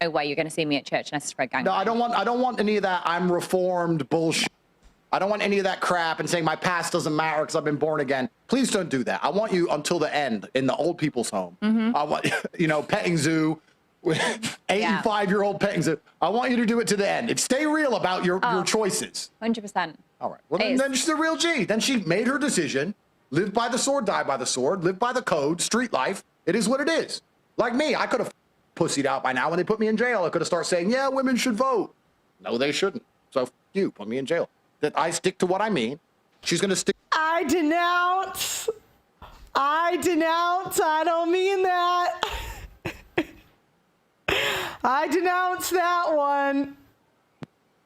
no way you're going to see me at church unless it's for a gang. No, I don't want any of that I'm reformed bullshit. I don't want any of that crap and saying my past doesn't matter because I've been born again. Please don't do that. I want you until the end in the old people's home. I want, you know, petting zoo, 85-year-old petting zoo. I want you to do it to the end. And stay real about your choices. 100%. All right. Well, then she's a real G. Then she made her decision. Live by the sword, die by the sword. Live by the code. Street life. It is what it is. Like me, I could have pussied out by now when they put me in jail. I could have started saying, yeah, women should vote. No, they shouldn't. So f you, put me in jail. That I stick to what I mean. She's going to stick. I denounce. I denounce. I don't mean that. I denounce that one.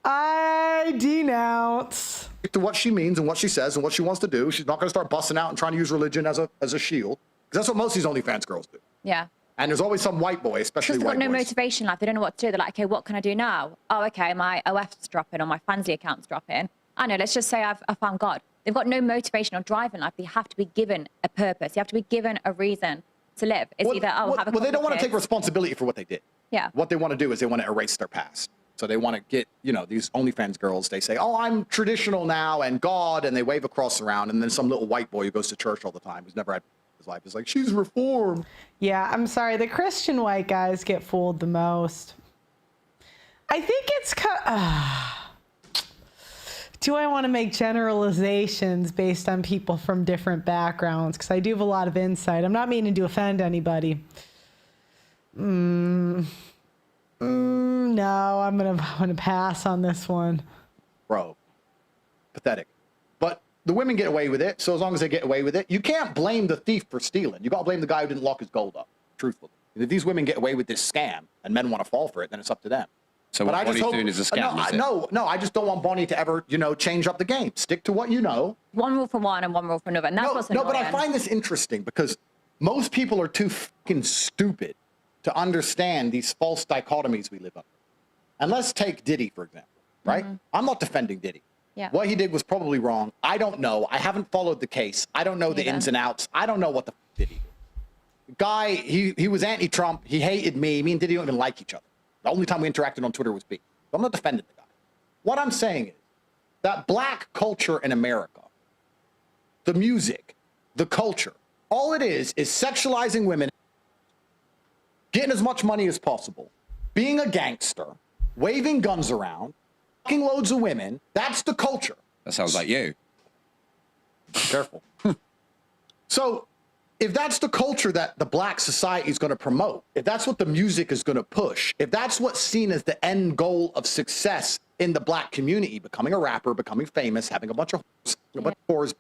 I denounce. Stick to what she means and what she says and what she wants to do. She's not going to start busting out and trying to use religion as a shield. Because that's what most of these OnlyFans girls do. Yeah. And there's always some white boy, especially white boys. They've got no motivation. Like, they don't know what to do. They're like, okay, what can I do now? Oh, okay, my OF's dropping or my Fansly account's dropping. I know, let's just say I found God. They've got no motivation or drive in life. They have to be given a purpose. You have to be given a reason to live. It's either, have a well, they don't want to take responsibility for what they did. Yeah. What they want to do is they want to erase their past. So they want to get, you know, these OnlyFans girls, they say, oh, I'm traditional now and God, and they wave a cross around. And then some little white boy who goes to church all the time, who's never had his life, is like, she's reformed. Yeah, I'm sorry. The Christian white guys get fooled the most. I think it's do I want to make generalizations based on people from different backgrounds? Because I do have a lot of insight. I'm not meaning to offend anybody. No, I'm gonna pass on this one. Bro, pathetic. But the women get away with it. So as long as they get away with it, you can't blame the thief for stealing. You got to blame the guy who didn't lock his gold up. Truthfully, if these women get away with this scam and men want to fall for it, then it's up to them. So what Bonnie's doing is a scam. No, I just don't want Bonnie to ever, you know, change up the game. Stick to what you know. One rule for one and one rule for another. And that's what's annoying. No, but I find this interesting because most people are too fucking stupid to understand these false dichotomies we live under. And let's take Diddy, for example, right? I'm not defending Diddy. Yeah. What he did was probably wrong. I don't know. I haven't followed the case. I don't know the ins and outs. I don't know what the fuck did he do. The guy, he was anti-Trump. He hated me. Me and Diddy don't even like each other. The only time we interacted on Twitter was beef. I'm not defending the guy. What I'm saying is that black culture in America, the music, the culture, all it is sexualizing women, getting as much money as possible, being a gangster, waving guns around, fucking loads of women. That's the culture. That sounds like you. Be careful. So if that's the culture that the black society is going to promote, if that's what the music is going to push, if that's what's seen as the end goal of success in the black community, becoming a rapper, becoming famous, having a bunch of whores,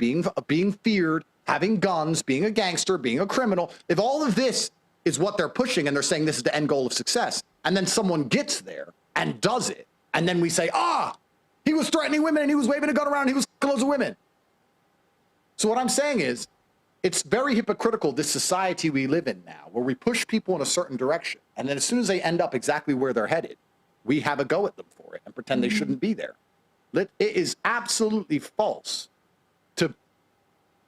being feared, having guns, being a gangster, being a criminal, if all of this is what they're pushing and they're saying this is the end goal of success, and then someone gets there and does it, and then we say, he was threatening women and he was waving a gun around and he was close to women. So what I'm saying is, it's very hypocritical, this society we live in now, where we push people in a certain direction, and then as soon as they end up exactly where they're headed, we have a go at them for it and pretend they shouldn't be there. It is absolutely false to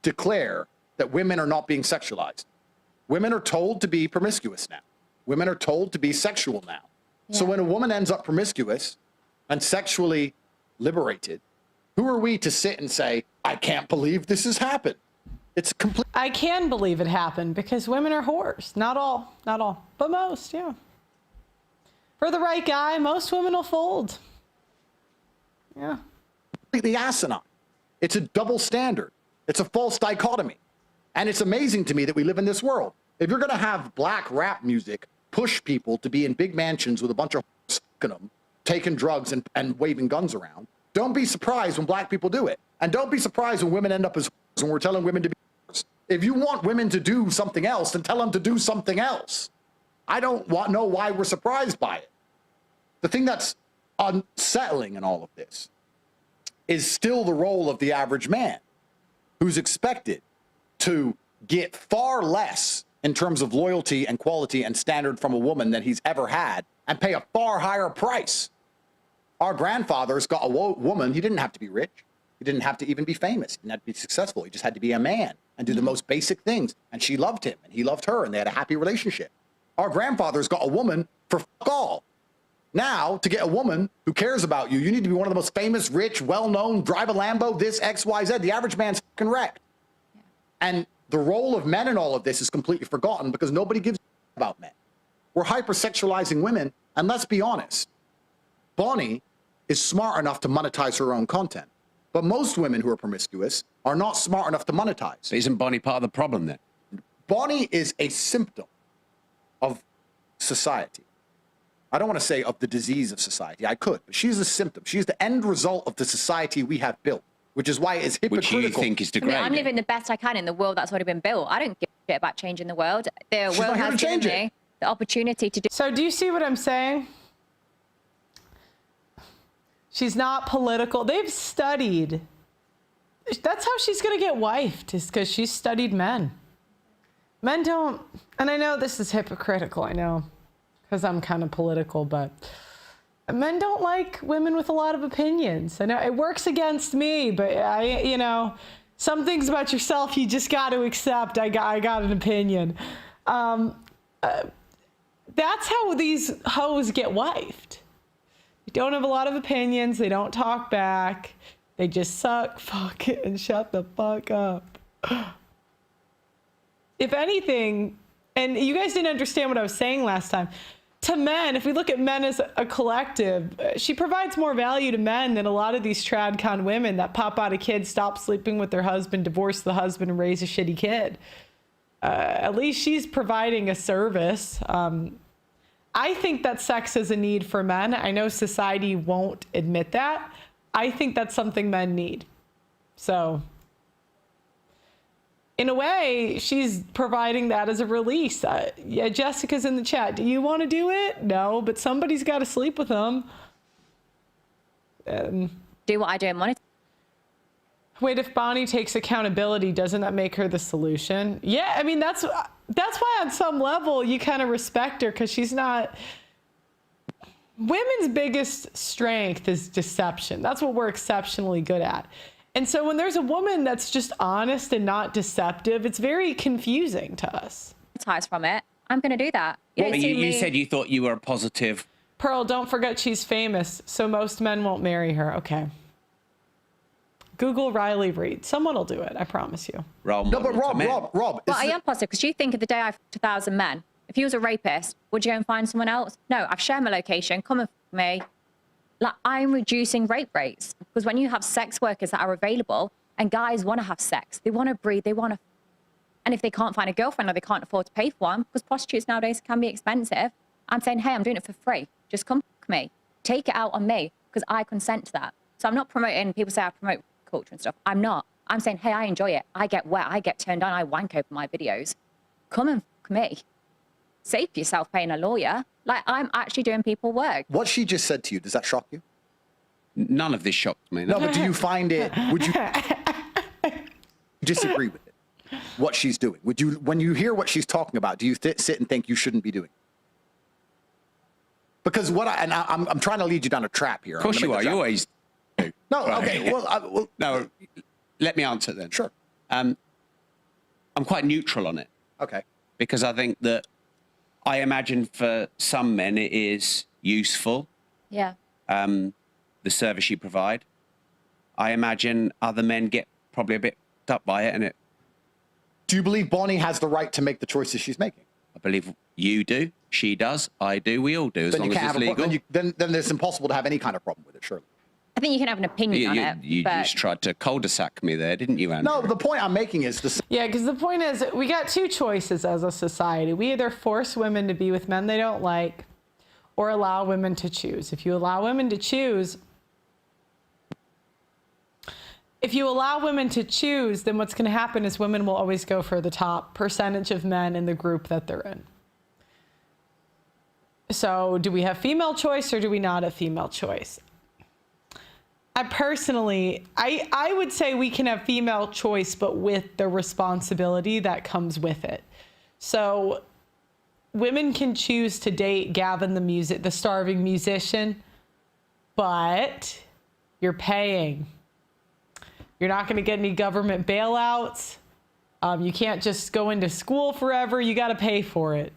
declare that women are not being sexualized. Women are told to be promiscuous now. Women are told to be sexual now. Yeah. So when a woman ends up promiscuous and sexually liberated, who are we to sit and say, I can't believe this has happened? It's complete. I can believe it happened because women are whores. Not all, but most, yeah. For the right guy, most women will fold. Yeah. Completely asinine. It's a double standard. It's a false dichotomy. And it's amazing to me that we live in this world. If you're going to have black rap music push people to be in big mansions with a bunch of them, taking drugs and waving guns around, don't be surprised when black people do it. And don't be surprised when women end up as when we're telling women to be. If you want women to do something else, then tell them to do something else. I don't know why we're surprised by it. The thing that's unsettling in all of this is still the role of the average man, who's expected to get far less in terms of loyalty and quality and standard from a woman than he's ever had and pay a far higher price. Our grandfathers got a woman, he didn't have to be rich. He didn't have to even be famous. He didn't have to be successful. He just had to be a man and do the most basic things. And she loved him and he loved her and they had a happy relationship. Our grandfathers got a woman for fuck all. Now, to get a woman who cares about you, you need to be one of the most famous, rich, well-known, drive a Lambo, this, X, Y, Z. The average man's fucking wrecked. Yeah. And the role of men in all of this is completely forgotten because nobody gives a about men. We're hypersexualizing women, and let's be honest, Bonnie is smart enough to monetize her own content. But most women who are promiscuous are not smart enough to monetize. But isn't Bonnie part of the problem then? Bonnie is a symptom of society. I don't want to say of the disease of society. I could, but she's a symptom. She's the end result of the society we have built, which is why it's hypocritical. Which you think is degrading. I'm living the best I can in the world that's already been built. I don't give a shit about changing the world. The world has given me the opportunity to do. So do you see what I'm saying? She's not political. They've studied. That's how she's going to get wifed, is because she's studied men. Men don't, and I know this is hypocritical, I know, because I'm kind of political, but men don't like women with a lot of opinions. I know it works against me, but you know, some things about yourself you just got to accept. I got an opinion. That's how these hoes get wifed. They don't have a lot of opinions. They don't talk back. They just suck, fuck it, and shut the fuck up. If anything, and you guys didn't understand what I was saying last time, to men, if we look at men as a collective, she provides more value to men than a lot of these tradcon women that pop out a kid, stop sleeping with their husband, divorce the husband, and raise a shitty kid. At least she's providing a service. I think that sex is a need for men. I know society won't admit that. I think that's something men need. So in a way, she's providing that as a release. Yeah, Jessica's in the chat. Do you want to do it? No, but somebody's got to sleep with them. Do what I do and monitor. Wait, if Bonnie takes accountability, doesn't that make her the solution? Yeah, I mean, that's why on some level you kind of respect her, because she's not... Women's biggest strength is deception. That's what we're exceptionally good at. And so when there's a woman that's just honest and not deceptive, it's very confusing to us. From it, I'm going to do that. You said you thought you were a positive. Pearl, don't forget she's famous, so most men won't marry her. Okay. Google Riley Reid. Someone will do it, I promise you. No, but Rob. Well, I am positive, because you think of the day I fucked 1,000 men. If he was a rapist, would you go and find someone else? No, I've shared my location. Come with me. Like, I'm reducing rape rates, because when you have sex workers that are available and guys want to have sex, they want to breed, they want to, and if they can't find a girlfriend or they can't afford to pay for one, because prostitutes nowadays can be expensive, I'm saying, hey, I'm doing it for free. Just come with me. Take it out on me, because I consent to that. So I'm not promoting, people say I promote culture and stuff. I'm not. I'm saying, hey, I enjoy it. I get wet. I get turned on. I wank over my videos. Come and fuck me. Save yourself paying a lawyer. Like, I'm actually doing people work. What she just said to you, does that shock you? None of this shocked me. No, but do you find it, would you disagree with it? What she's doing? Would you, when you hear what she's talking about, do you sit and think you shouldn't be doing it? Because what I'm trying to lead you down a trap here. Of course you are. You always do. No, right. Okay. Well, no, let me answer then. Sure. I'm quite neutral on it. Okay. Because I think that I imagine for some men it is useful. Yeah. The service you provide. I imagine other men get probably a bit up by it, and it. Do you believe Bonnie has the right to make the choices she's making? I believe you do. She does. I do. We all do. As long as it's legal. Then it's impossible to have any kind of problem with it, surely. I think you can have an opinion on it. You just tried to cul-de-sac me there, didn't you, Andrew? No, the point I'm making is this. Yeah, because the point is we got two choices as a society. We either force women to be with men they don't like, or allow women to choose. If you allow women to choose, then what's going to happen is women will always go for the top percentage of men in the group that they're in. So do we have female choice or do we not have female choice? I personally would say we can have female choice, but with the responsibility that comes with it. So women can choose to date Gavin the starving musician, but you're paying. You're not going to get any government bailouts. You can't just go into school forever. You got to pay for it.